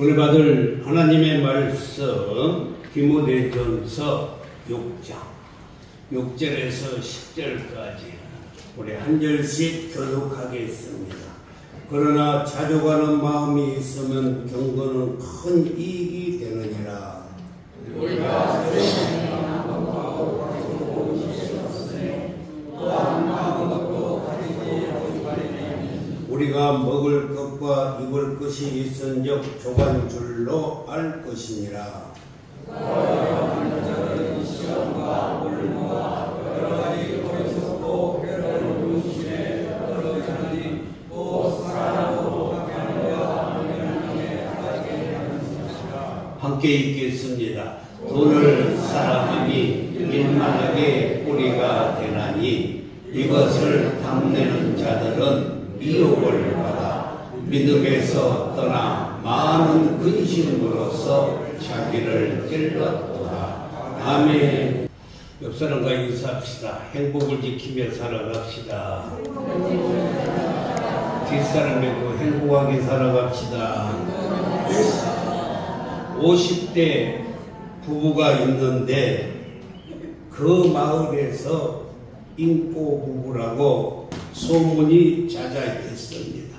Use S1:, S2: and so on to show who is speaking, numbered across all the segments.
S1: 오늘 받을 하나님의 말씀 디모데전서 6장 6절에서 10절까지 우리 한 절씩 교독하겠습니다. 그러나 자족하는 마음이 있으면 경건은 큰 이익이 되느니라. 우리가 우리가 먹을 것과 입을 것이 있은즉 족한 줄로 알 것이니라. 함께 읽겠습니다. 돈을 사랑하니 일만하게 뿌리가 되나니 이것을 탐내는 자들은 미혹을 받아 믿음에서 떠나 많은 근심으로써 자기를 찔렀도다. 아멘. 옆 사람과 인사합시다. 행복을 지키며 살아갑시다. 뒷사람에도 행복하게 살아갑시다. 50대 부부가 있는데 그 마을에서 인꼬 부부라고 소문이 자자했습니다.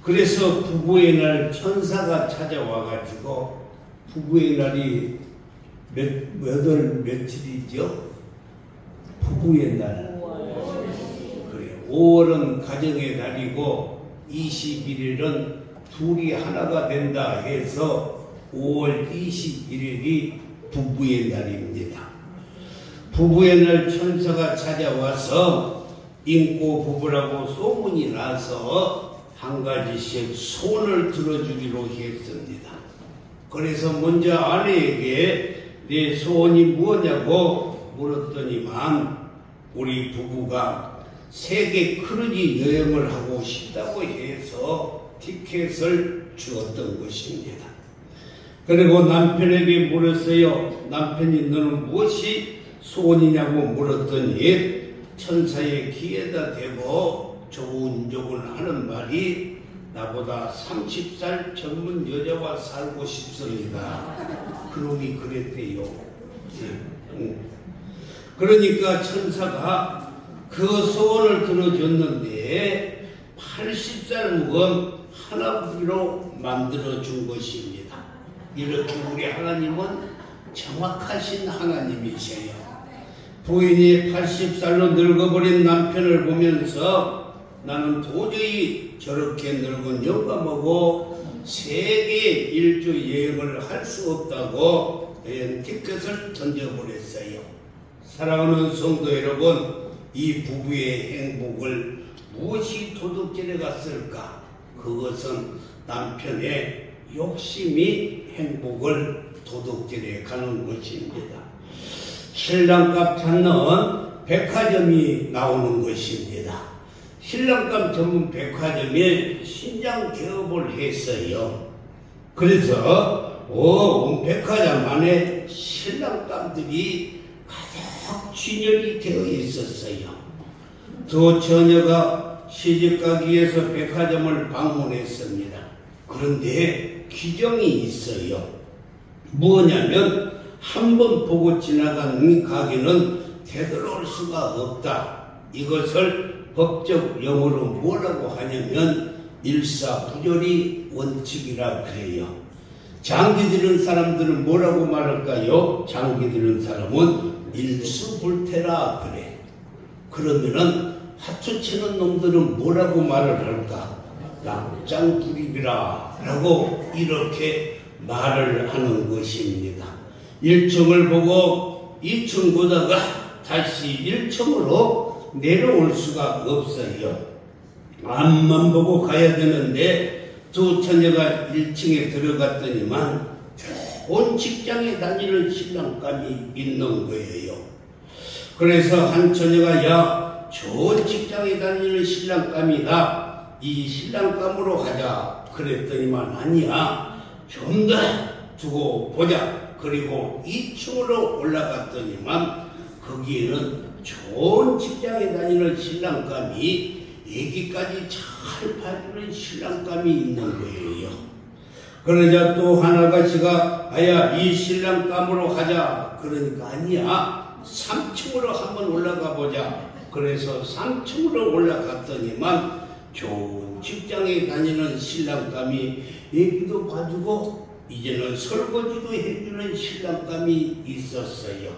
S1: 그래서 부부의 날 천사가 찾아와가지고 부부의 날이 며칠이죠? 부부의 날. 그래요. 5월은 가정의 날이고 21일은 둘이 하나가 된다 해서 5월 21일이 부부의 날입니다. 부부의 날 천사가 찾아와서 인꼬 부부라고 소문이 나서 한 가지씩 소원을 들어주기로 했습니다. 그래서 먼저 아내에게 내 소원이 무엇냐고 물었더니만 우리 부부가 세계 크루즈 여행을 하고 싶다고 해서 티켓을 주었던 것입니다. 그리고 남편에게 물었어요. 남편이 너는 무엇이 소원이냐고 물었더니 천사의 귀에다 대고 조곤조곤 하는 말이 나보다 30살 젊은 여자와 살고 싶습니다. 그놈이 그랬대요. 그러니까 천사가 그 소원을 들어줬는데 80살 묵은 하나부로 만들어준 것입니다. 이렇게 우리 하나님은 정확하신 하나님이세요. 부인이 80살로 늙어버린 남편을 보면서 나는 도저히 저렇게 늙은 영감하고 세계 일주 여행을 할 수 없다고 티켓을 던져버렸어요. 사랑하는 성도 여러분, 이 부부의 행복을 무엇이 도둑질해 갔을까? 그것은 남편의 욕심이 행복을 도둑질해 가는 것입니다. 신랑값 찾는 백화점이 나오는 것입니다. 신랑감 전문 백화점에 신장 개업을 했어요. 그래서 온 백화점 안에 신랑감들이 가득 진열이 되어 있었어요. 두 처녀가 시집가기 위해서 백화점을 방문했습니다. 그런데 규정이 있어요. 뭐냐면 한 번 보고 지나간 가게는 되돌아올 수가 없다. 이것을 법적 용어로 뭐라고 하냐면 일사부조리 원칙이라 그래요. 장기 들은 사람들은 뭐라고 말할까요? 장기 들은 사람은 일수불태라 그래. 그러면은 하투치는 놈들은 뭐라고 말을 할까? 락장불입이라 라고 이렇게 말을 하는 것입니다. 1층을 보고 2층 보다가 다시 1층으로 내려올 수가 없어요. 앞만 보고 가야 되는데 두 처녀가 1층에 들어갔더니만 좋은 직장에 다니는 신랑감이 있는 거예요. 그래서 한 처녀가 야, 좋은 직장에 다니는 신랑감이다. 이 신랑감으로 가자. 그랬더니만 아니야. 좀 더 두고 보자. 그리고 2층으로 올라갔더니만 거기에는 좋은 직장에 다니는 신랑감이 애기까지 잘 봐주는 신랑감이 있는 거예요. 그러자 또 한 아가씨가 아야 이 신랑감으로 하자. 그러니까 아니야 3층으로 한번 올라가 보자. 그래서 3층으로 올라갔더니만 좋은 직장에 다니는 신랑감이 애기도 봐주고 이제는 설거지도 해주는 신랑감이 있었어요.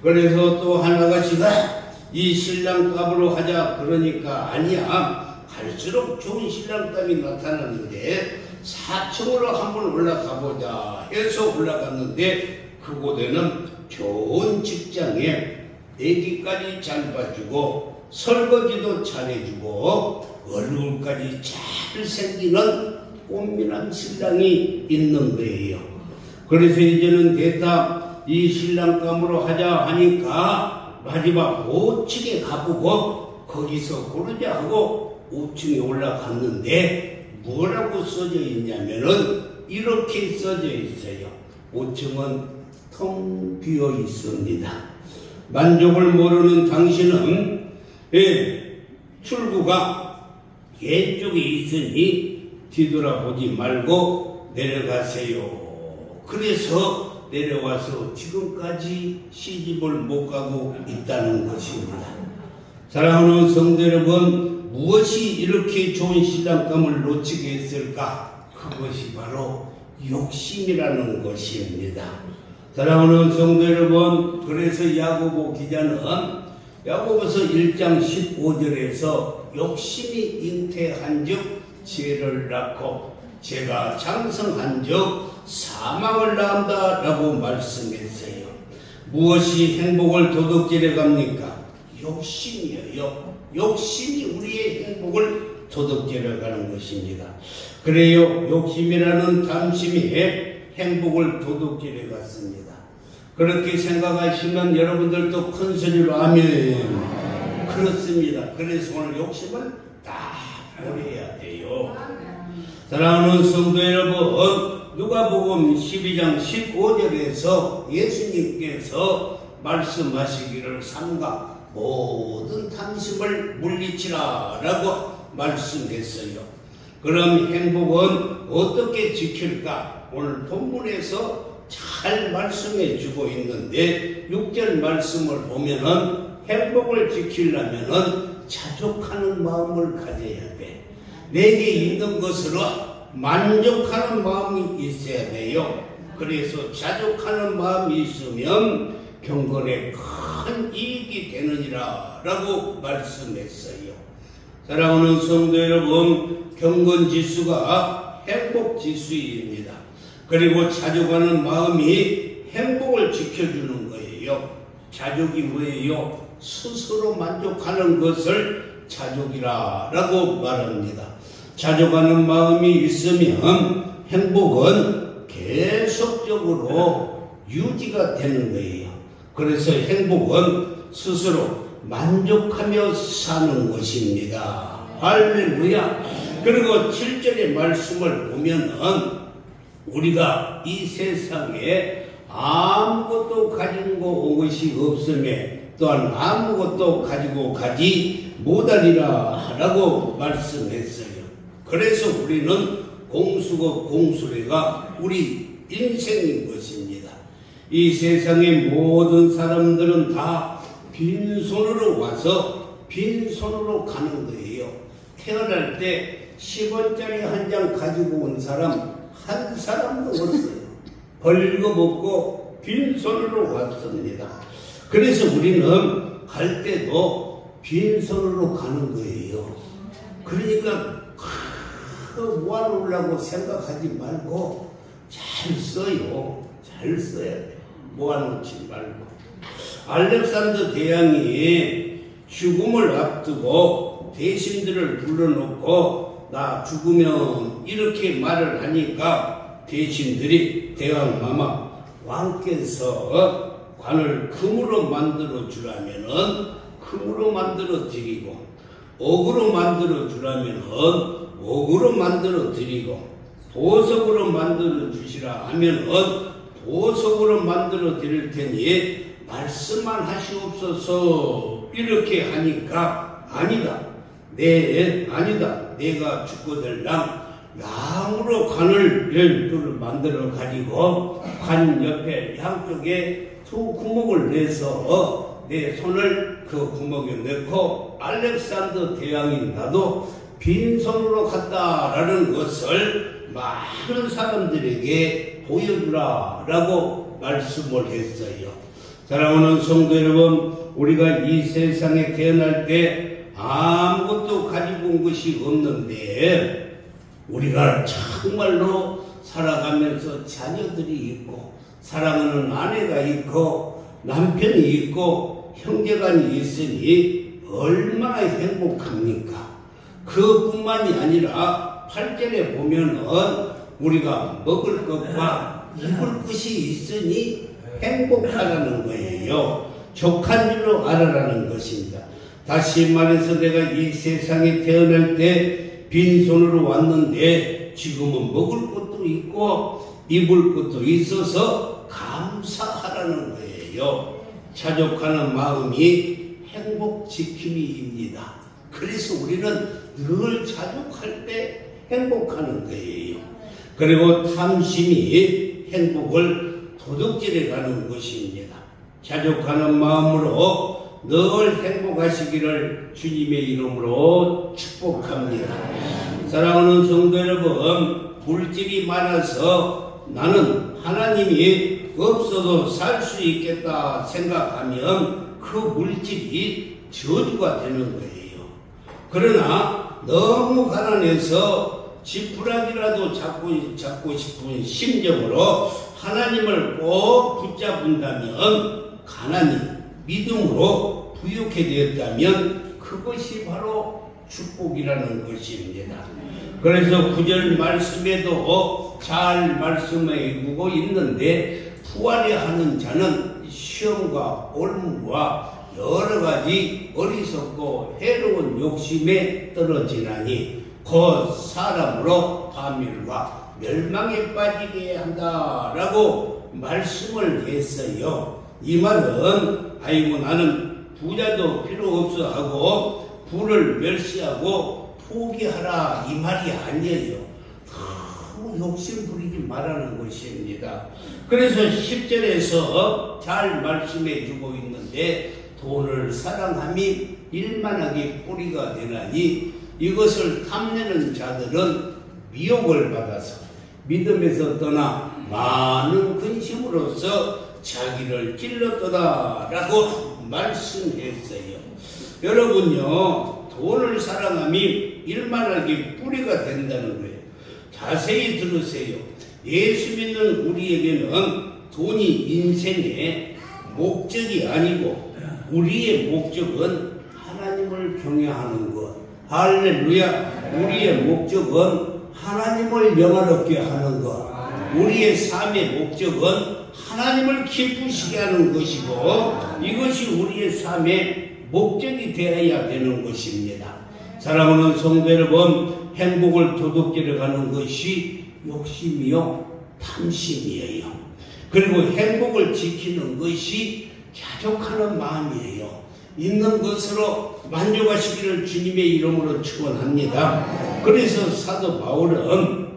S1: 그래서 또 한 아가씨가 이 신랑감으로 하자. 그러니까 아니야 갈수록 좋은 신랑감이 나타나는데 4층으로 한번 올라가 보자 해서 올라갔는데 그곳에는 좋은 직장에 애기까지 잘 봐주고 설거지도 잘해주고 얼굴까지 잘 생기는 꽃미남 신랑이 있는 거예요. 그래서 이제는 됐다 이 신랑감으로 하자 하니까 마지막 5층에 가보고 거기서 고르자 하고 5층에 올라갔는데 뭐라고 써져 있냐면은 이렇게 써져 있어요. 5층은 텅 비어 있습니다. 만족을 모르는 당신은 출구가 왼쪽에 있으니 뒤돌아보지 말고 내려가세요. 그래서 내려와서 지금까지 시집을 못 가고 있다는 것입니다. 사랑하는 성도 여러분, 무엇이 이렇게 좋은 신랑감을 놓치게 했을까? 그것이 바로 욕심이라는 것입니다. 사랑하는 성도 여러분, 그래서 야고보 기자는 야고보서 1장 15절에서 욕심이 잉태한 즉 죄를 낳고 죄가 장성한 즉 사망을 낳는다 라고 말씀했어요. 무엇이 행복을 도둑질해 갑니까? 욕심이에요. 욕심이 우리의 행복을 도둑질해 가는 것입니다. 그래요, 욕심이라는 탐심이 행복을 도둑질해 갔습니다. 그렇게 생각하시면 여러분들도 큰 소리로 아멘. 그렇습니다. 그래서 오늘 욕심을 다 버려야 돼요. 사랑하는 성도 여러분, 누가복음 12장 15절에서 예수님께서 말씀하시기를 삼가 모든 탐심을 물리치라 라고 말씀했어요. 그럼 행복은 어떻게 지킬까? 오늘 본문에서 잘 말씀해 주고 있는데 6절 말씀을 보면은 행복을 지키려면은 자족하는 마음을 가져야 돼. 내게 있는 것으로 만족하는 마음이 있어야 돼요. 그래서 자족하는 마음이 있으면 경건에 큰 이익이 되느니라 라고 말씀했어요. 사랑하는 성도 여러분, 경건지수가 행복지수입니다. 그리고 자족하는 마음이 행복을 지켜주는 거예요. 자족이 뭐예요? 스스로 만족하는 것을 자족이라 라고 말합니다. 자족하는 마음이 있으면 행복은 계속적으로 유지가 되는 거예요. 그래서 행복은 스스로 만족하며 사는 것입니다. 할렐루야. 그리고 7절의 말씀을 보면은 우리가 이 세상에 아무것도 가지고 온 것이 없음에 또한 아무것도 가지고 가지 못하리라 라고 말씀했어요. 그래서 우리는 공수고 공수래가 우리 인생인 것입니다. 이 세상의 모든 사람들은 다 빈손으로 와서 빈손으로 가는 거예요. 태어날 때 10원짜리 한 장 가지고 온 사람 한 사람도 없어요. 벌거벗고 빈손으로 왔습니다. 그래서 우리는 갈 때도 빈손으로 가는 거예요. 그러니까 모아놓으려고 생각하지 말고 잘 써요. 잘 써야 돼. 모아놓지 말고. 알렉산더 대왕이 죽음을 앞두고 대신들을 불러놓고 나 죽으면 이렇게 말을 하니까 대신들이 대왕 마마 왕께서 관을 금으로 만들어 주라면은 금으로 만들어 드리고 옥으로 만들어 주라면은 옥으로 만들어 드리고 보석으로 만들어 주시라 하면은 보석으로 만들어 드릴 테니 말씀만 하시옵소서. 이렇게 하니까 아니다. 아니다. 내가 죽거들랑 양으로 관을 12를 만들어 가지고 관 옆에 양쪽에 두 구멍을 내서 내 손을 그 구멍에 넣고 알렉산더 대왕이 나도 빈손으로 갔다라는 것을 많은 사람들에게 보여주라라고 말씀을 했어요. 사랑하는 성도 여러분, 우리가 이 세상에 태어날 때 아무것도 가지고 온 것이 없는데 우리가 정말로 살아가면서 자녀들이 있고 사랑하는 아내가 있고 남편이 있고 형제간이 있으니 얼마나 행복합니까? 그뿐만이 아니라 8절에 보면은 우리가 먹을 것과 입을 것이 있으니 행복하다는 거예요. 족한 줄로 알아라는 것입니다. 다시 말해서 내가 이 세상에 태어날 때 빈손으로 왔는데 지금은 먹을 것도 있고 입을 것도 있어서 감사하라는 거예요. 자족하는 마음이 행복지킴이입니다. 그래서 우리는 늘 자족할 때 행복하는 거예요. 그리고 탐심이 행복을 도둑질해 가는 것입니다. 자족하는 마음으로 늘 행복하시기를 주님의 이름으로 축복합니다. 사랑하는 성도 여러분, 물질이 많아서 나는 하나님이 없어도 살 수 있겠다 생각하면 그 물질이 저주가 되는 거예요. 그러나 너무 가난해서 지푸라기라도 잡고 싶은 심정으로 하나님을 꼭 붙잡는다면, 가난이 믿음으로 부유케 되었다면 그것이 바로 축복이라는 것입니다. 그래서 9절 말씀에도 잘 말씀해주고 있는데, 부활해하는 자는 시험과 올무와 여러 가지 어리석고 해로운 욕심에 떨어지나니 곧 사람으로 파멸과 멸망에 빠지게 한다라고 말씀을 했어요. 이 말은 아이고 나는 부자도 필요 없어 하고 부를 멸시하고 포기하라 이 말이 아니에요. 너무 욕심 부리지 말라는 것입니다. 그래서 10절에서 잘 말씀해 주고 있는데, 돈을 사랑함이 일만하게 뿌리가 되나니 이것을 탐내는 자들은 미혹을 받아서 믿음에서 떠나 많은 근심으로써 자기를 찔렀더라라고 말씀했어요. 여러분요, 돈을 사랑함이 일만하게 뿌리가 된다는 거예요. 자세히 들으세요. 예수 믿는 우리에게는 돈이 인생의 목적이 아니고 우리의 목적은 하나님을 경외하는 것. 할렐루야. 우리의 목적은 하나님을 영화롭게 하는 것. 우리의 삶의 목적은 하나님을 기쁘시게 하는 것이고, 이것이 우리의 삶의 목적이 되어야 되는 것입니다. 사랑하는 성도 여러분, 행복을 도둑질해 가는 것이 욕심이요, 탐심이에요. 그리고 행복을 지키는 것이 자족하는 마음이에요. 있는 것으로 만족하시기를 주님의 이름으로 축원합니다. 그래서 사도 바울은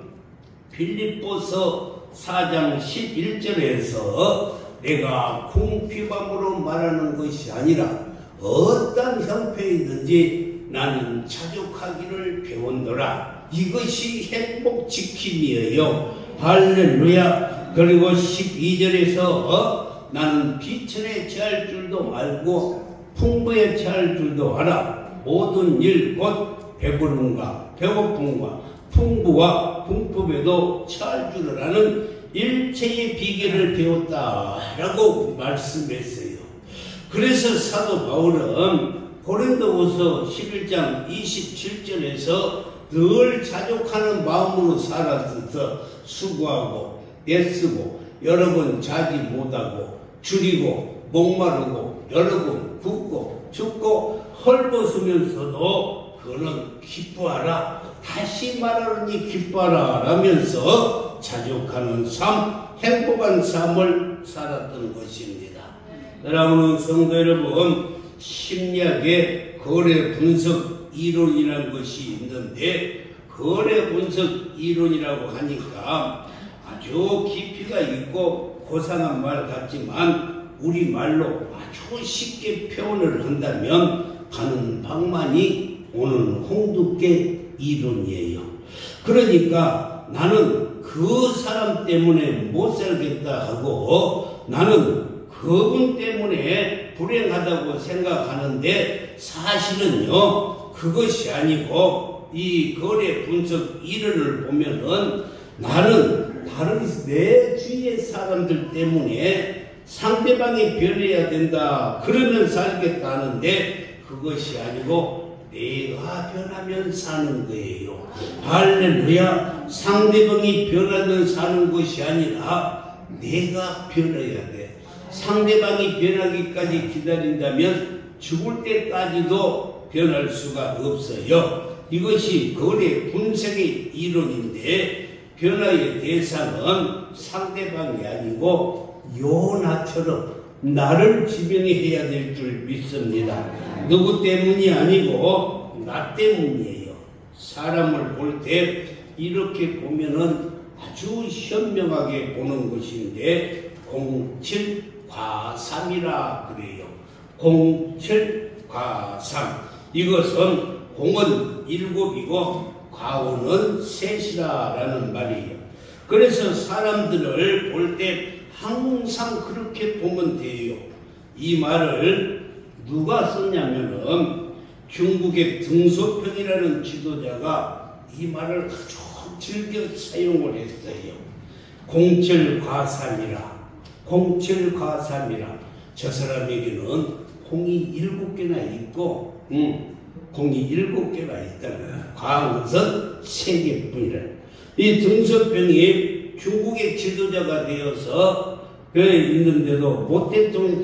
S1: 빌립보서 4장 11절에서 내가 궁핍함으로 말하는 것이 아니라 어떤 형편이든지 나는 자족하기를 배운노라. 이것이 행복 지킴이에요. 할렐루야. 그리고 12절에서 나는 비천에 처할 줄도 알고 풍부에 처할 줄도 알아. 모든 일 곧 배부름과 배고픔과 풍부와 풍품에도 처할 줄을 아는 일체의 비결을 배웠다라고 말씀했어요. 그래서 사도 바울은 고린도후서 11장 27절에서 늘 자족하는 마음으로 살아서 수고하고 애쓰고 여러 번 자지 못하고 줄이고 목마르고 여러 번 붓고 죽고 헐벗으면서도 그는 기뻐하라, 다시 말하노니 기뻐하라 라면서 자족하는 삶, 행복한 삶을 살았던 것입니다. 사랑하는 성도 여러분, 심리학의 거래 분석 이론이라는 것이 있는데, 거래 분석 이론이라고 하니까 아주 깊이가 있고 고상한 말 같지만 우리말로 아주 쉽게 표현을 한다면 가는 방만이 오는 홍두깨 이론이에요. 그러니까 나는 그 사람 때문에 못 살겠다 하고 나는 그분 때문에 불행하다고 생각하는데 사실은요 그것이 아니고 이 거래 분석 이론을 보면은 나는 다른 내 주위의 사람들 때문에 상대방이 변해야 된다 그러면 살겠다 하는데 그것이 아니고 내가 변하면 사는 거예요. 할렐루야. 상대방이 변하면 사는 것이 아니라 내가 변해야 돼. 상대방이 변하기까지 기다린다면 죽을 때까지도 변할 수가 없어요. 이것이 거래 분석의 이론인데 변화의 대상은 상대방이 아니고 요나처럼 나를 지명해야 될 줄 믿습니다. 누구 때문이 아니고 나 때문이에요. 사람을 볼 때 이렇게 보면은 아주 현명하게 보는 것인데 07과삼이라 그래요. 07과삼. 이것은 공은 7이고 과오는 3이라는 말이에요. 그래서 사람들을 볼 때 항상 그렇게 보면 돼요. 이 말을 누가 썼냐면은 중국의 등소평이라는 지도자가 이 말을 아주 즐겨 사용을 했어요. 07과삼이라. 07과삼이라. 저 사람에게는 공이 7개나 있고 공이 7개가 있다는 과것은 3개뿐이라. 이 등소평이 중국의 지도자가 되어서 있는데도 모택동의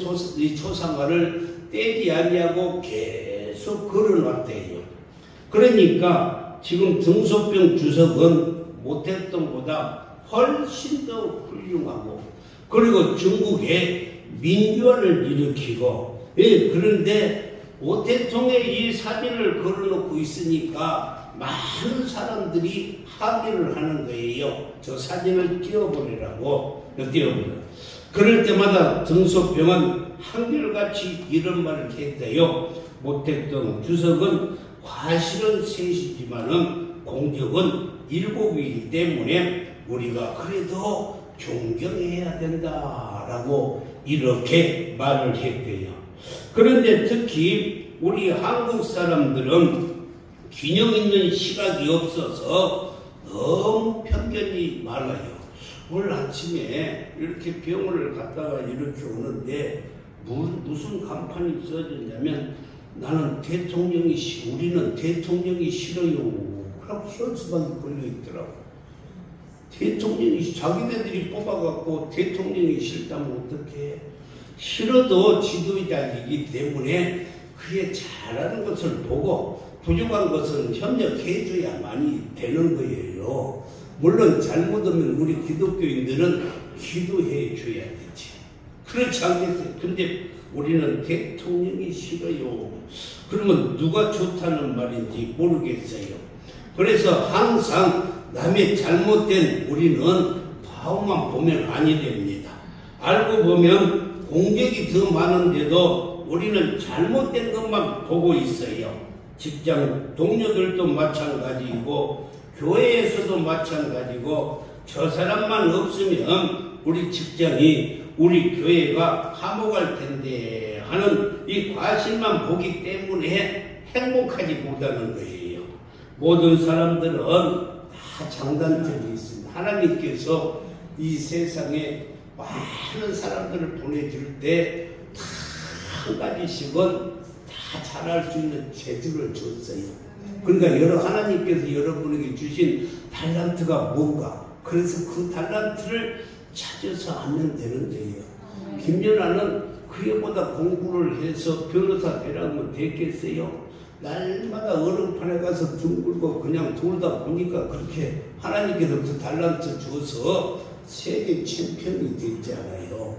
S1: 초상화를 떼지 아니하고 계속 걸어놨대요. 그러니까 지금 등소평 주석은 모택동보다 훨씬 더 훌륭하고 그리고 중국에 민주화를 일으키고 그런데 모택동에 이 사진을 걸어놓고 있으니까 많은 사람들이 항의를 하는 거예요. 저 사진을 띄워보내라고. 그럴 때마다 등소평은 한결같이 이런 말을 했대요. 모택동 주석은 과실은 3이지만은 공적은 7이기 때문에 우리가 그래도 존경해야 된다라고 이렇게 말을 했대요. 그런데 특히 우리 한국 사람들은 균형 있는 시각이 없어서 너무 편견이 많아요. 오늘 아침에 이렇게 병원을 갔다가 이렇게 오는데 무슨 간판이 써졌냐면 나는 우리는 대통령이 싫어요 라고 현수막이 걸려있더라고. 대통령이 자기네들이 뽑아갖고 대통령이 싫다면 어떡해. 싫어도 지도자이기 때문에 그게 잘하는 것을 보고 부족한 것은 협력해줘야만이 되는 거예요. 물론 잘못하면 우리 기독교인들은 기도해줘야 되지. 그렇지 않겠어요? 근데 우리는 대통령이 싫어요. 그러면 누가 좋다는 말인지 모르겠어요. 그래서 항상 남의 잘못된 우리는 바오만 보면 아니 됩니다. 알고 보면 공격이 더 많은데도 우리는 잘못된 것만 보고 있어요. 직장 동료들도 마찬가지이고 교회에서도 마찬가지고 저 사람만 없으면 우리 직장이 우리 교회가 화목할 텐데 하는 이 과실만 보기 때문에 행복하지 못하는 거예요. 모든 사람들은 다 장단점이 있습니다. 하나님께서 이 세상에 많은 사람들을 보내줄 때 다 한 가지씩은 다 잘할 수 있는 재주를 줬어요. 그러니까 하나님께서 여러분에게 주신 달란트가 뭔가, 그래서 그 달란트를 찾아서 하면 되는 거예요. 김연아는 그에보다 공부를 해서 변호사 되라면 됐겠어요? 날마다 얼음판에 가서 둥글고 그냥 돌다 보니까 그렇게 하나님께서 그 달란트 줘서 세계 챔피언이 됐잖아요.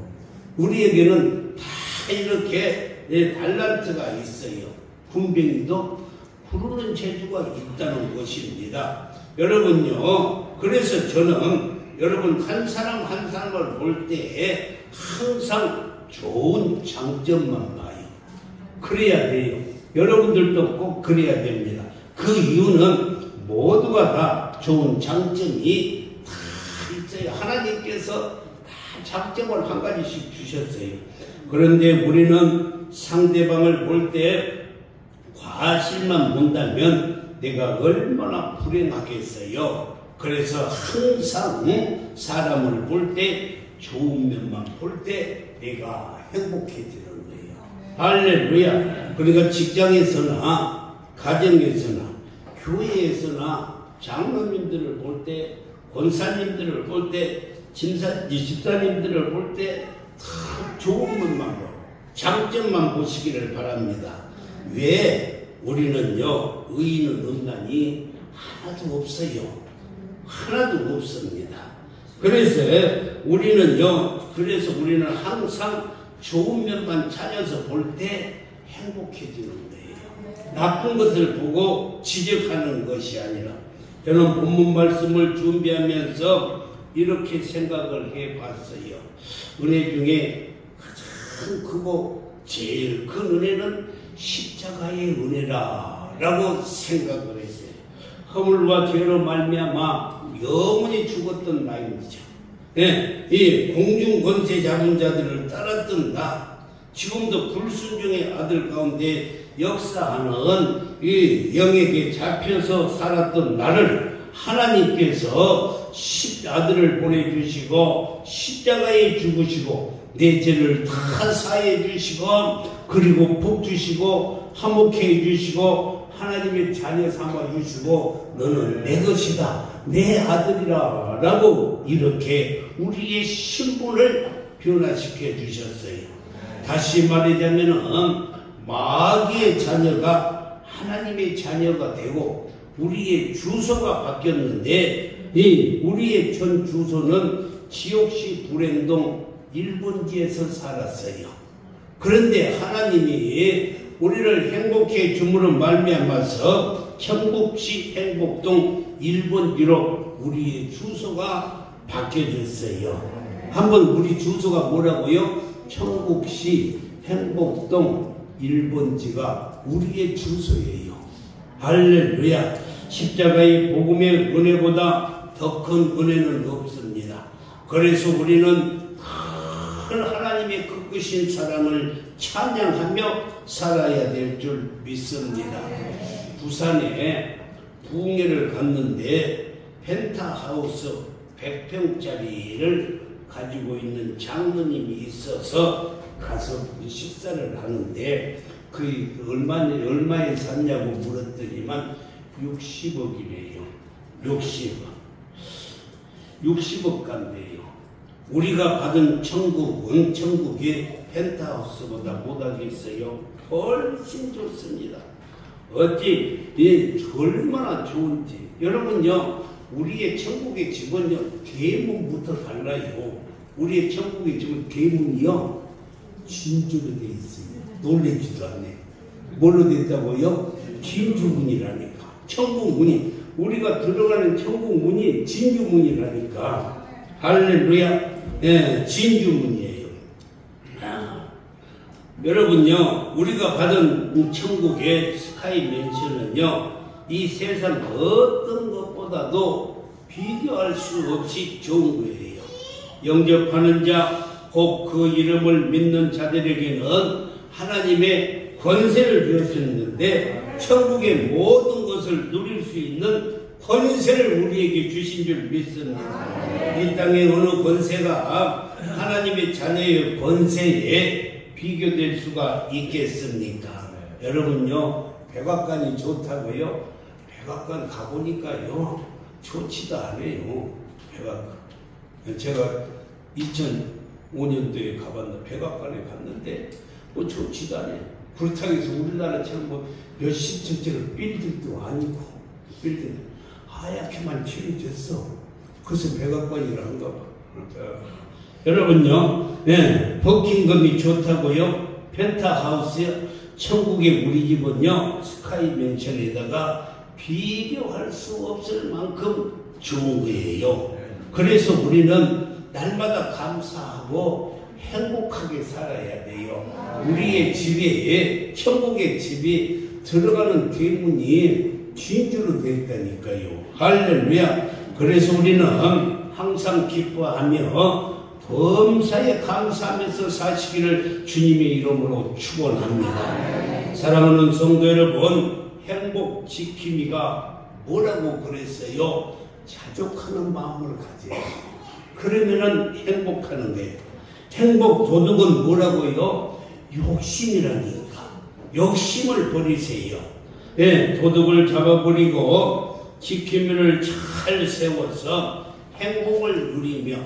S1: 우리에게는 다 이렇게 달란트가 있어요. 분명히도 부르는 재주가 있다는 것입니다. 여러분요, 그래서 저는 여러분 한 사람 한 사람을 볼 때 항상 좋은 장점만 봐요. 그래야 돼요. 여러분들도 꼭 그래야 됩니다. 그 이유는 모두가 다 좋은 장점이 다 있어요. 하나님께서 다 장점을 한 가지씩 주셨어요. 그런데 우리는 상대방을 볼 때 과실만 본다면 내가 얼마나 불행하겠어요. 그래서 항상 사람을 볼 때 좋은 면만 볼 때 내가 행복해지는 거예요. 할렐루야. 그러니까 직장에서나 가정에서나 교회에서나 장로님들을 볼 때, 권사님들을 볼 때, 집사님들을 볼 때 다 좋은 것만 보고 장점만 보시기를 바랍니다. 왜? 우리는요, 의인은 없나니 하나도 없어요. 하나도 없습니다. 그래서 우리는 항상 좋은 면만 찾아서 볼 때 행복해지는 거예요. 나쁜 것을 보고 지적하는 것이 아니라, 저는 본문 말씀을 준비하면서 이렇게 생각을 해봤어요. 은혜 중에 가장 크고 제일 큰 은혜는 십자가의 은혜라고 생각을 했어요. 허물과 죄로 말미암아 영원히 죽었던 나입니다. 네, 이 공중 권세 잡은 자들을 따랐던 나, 지금도 불순종의 아들 가운데 역사하는 이 영에게 잡혀서 살았던 나를 하나님께서 아들을 보내주시고 십자가에 죽으시고 내 죄를 다 사해 주시고 그리고 복 주시고 화목해 주시고 하나님의 자녀 삼아 주시고 너는 내 것이다, 내 아들이라 라고 이렇게 우리의 신분을 변화시켜 주셨어요. 다시 말하자면 마귀의 자녀가 하나님의 자녀가 되고 우리의 주소가 바뀌었는데, 이 우리의 전 주소는 지옥시 불행동 1번지에서 살았어요. 그런데 하나님이 우리를 행복해 줌으로 말미암아서 청북시 행복동 1번지로 우리의 주소가 바뀌어졌어요. 한번 우리 주소가 뭐라고요? 청북시 행복동 1번지가 우리의 주소예요. 할렐루야. 십자가의 복음의 은혜보다 더 큰 은혜는 없습니다. 그래서 우리는 큰 하나님의 크신 사랑을 찬양하며 살아야 될 줄 믿습니다. 부산에 부흥회를 갔는데 펜트하우스 100평짜리를 가지고 있는 장로님이 있어서 가서 식사를 하는데 그 얼마에 샀냐고 물었더니만 60억이래요. 60억 간대요. 우리가 받은 천국은 천국이 펜트하우스보다 못하겠어요. 훨씬 좋습니다. 어찌 얼마나 좋은지. 여러분요, 우리의 천국의 집은요 대문부터 달라요. 우리의 천국의 집은 대문이요 진주로 돼 있어요. 놀래지도 않네. 뭘로 됐다고요? 진주문이라니까. 천국문이, 우리가 들어가는 천국문이 진주문이라니까. 할렐루야. 네, 진주문이에요. 여러분요, 우리가 받은 천국의 스카이 맨션은요 이 세상 어떤 것보다도 비교할 수 없이 좋은 거예요. 영접하는 자, 곧 그 이름을 믿는 자들에게는 하나님의 권세를 주셨는데 천국의 모든 것을 누릴 수 있는 권세를 우리에게 주신 줄 믿습니다. 이 땅의 어느 권세가 하나님의 자녀의 권세에 비교될 수가 있겠습니까? 여러분요, 백악관이 좋다고요? 백악관 가보니까요 좋지도 않아요. 백악관. 제가 2005년도에 가봤는데 백악관에 갔는데 뭐 좋지도 않아요. 그렇다고 해서 우리나라처럼 뭐 몇십 층짜리 빌딩도 아니고 빌딩 하얗게만 칠해졌어. 그래서 백악관이라는가 봐. 여러분요, 네, 버킹엄이 좋다고요? 펜트하우스요? 천국의 우리 집은요 스카이 맨션에다가 비교할 수 없을 만큼 좋은 거예요. 그래서 우리는 날마다 감사하고 행복하게 살아야 돼요. 우리의 집에 천국의 집이 들어가는 대문이 진주로 되어 있다니까요. 할렐루야. 그래서 우리는 항상 기뻐하며 범사에 감사하면서 사시기를 주님의 이름으로 축원합니다. 사랑하는 성도 여러분, 행복 지킴이가 뭐라고 그랬어요? 자족하는 마음을 가져야 돼요. 그러면은 행복하는 거예요. 행복 도둑은 뭐라고요? 욕심이라니까. 욕심을 버리세요. 네, 도둑을 잡아버리고 지킴이를 잘 세워서 행복을 누리며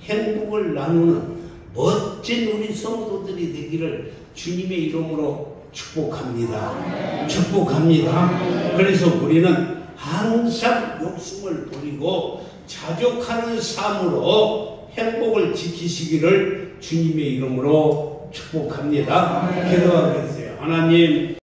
S1: 행복을 나누는 멋진 우리 성도들이 되기를 주님의 이름으로 축복합니다. 축복합니다. 그래서 우리는 항상 욕심을 버리고 자족하는 삶으로 행복을 지키시기를 주님의 이름으로 축복합니다. 기도하겠어요. 하나님,